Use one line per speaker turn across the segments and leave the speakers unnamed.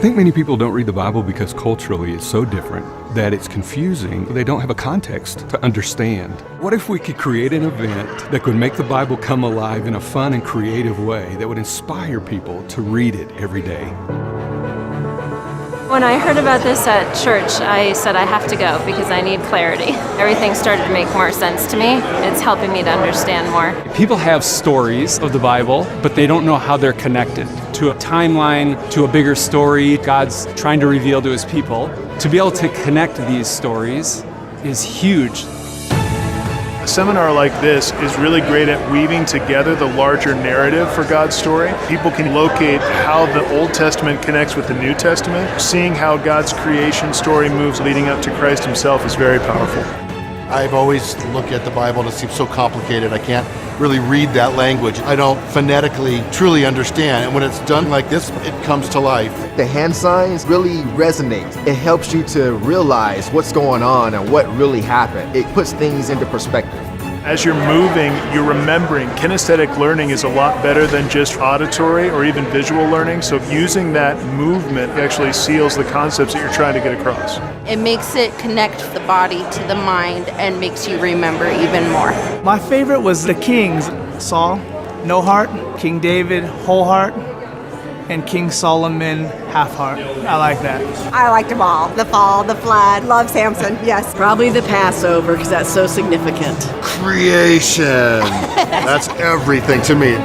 think many people don't read the Bible because culturally it's so different that it's confusing. They don't have a context to understand. What if we could create an event that could make the Bible come alive in a fun and creative way that would inspire people to read it every day?
When I heard about this at church, I said I have to go because I need clarity. Everything started to make more sense to me. It's helping me to understand more.
People have stories of the Bible, but they don't know how they're connected to a timeline, to a bigger story God's trying to reveal to his people. To be able to connect these stories is huge.
A seminar like this is really great at weaving together the larger narrative for God's story. People can locate how the Old Testament connects with the New Testament. Seeing how God's creation story moves leading up to Christ himself is very powerful.
I've always looked at the Bible and it seems so complicated. I can't really read that language. I don't phonetically truly understand. And when it's done like this, it comes to life.
The hand signs really resonate. It helps you to realize what's going on and what really happened. It puts things into perspective.
As you're moving, you're remembering. Kinesthetic learning is a lot better than just auditory or even visual learning. So using that movement actually seals the concepts that you're trying to get across.
It makes it connect the body to the mind and makes you remember even more.
My favorite was the kings, Saul, no heart, King David, whole heart, and King Solomon, half heart. I like that.
I liked them all. The fall, the flood, love Samson, yes.
Probably the Passover because that's so significant.
Creation. That's everything to me.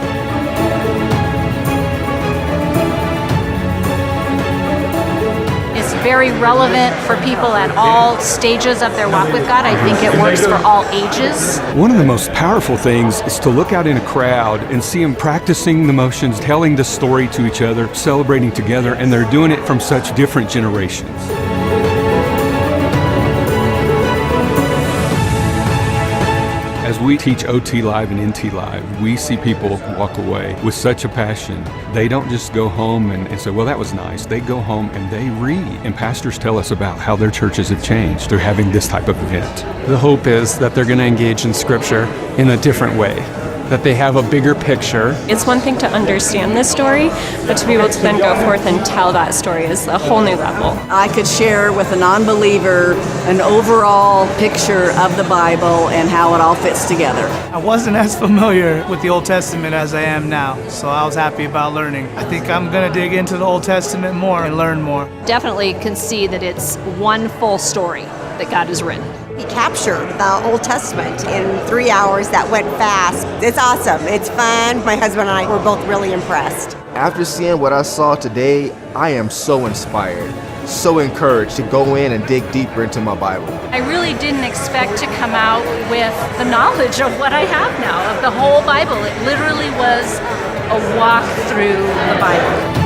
It's very relevant for people at all stages of their walk with God. I think it works for all ages.
One of the most powerful things is to look out in a crowd and see them practicing the motions, telling the story to each other, celebrating together, and they're doing it from such different generations. As we teach OT Live and NT Live, we see people walk away with such a passion. They don't just go home and say, well, that was nice. They go home and they read. And pastors tell us about how their churches have changed through having this type of event.
The hope is that they're going to engage in Scripture in a different way, that they have a bigger picture.
It's one thing to understand this story, but to be able to then go forth and tell that story is a whole new level.
I could share with a non-believer an overall picture of the Bible and how it all fits together.
I wasn't as familiar with the Old Testament as I am now, so I was happy about learning. I think I'm going to dig into the Old Testament more and learn more.
Definitely can see that it's one full story that God has written.
He captured the Old Testament in 3 hours. That went fast. It's awesome. It's fun. My husband and I were both really impressed.
After seeing what I saw today, I am so inspired, so encouraged to go in and dig deeper into my Bible.
I really didn't expect to come out with the knowledge of what I have now, of the whole Bible. It literally was a walk through the Bible.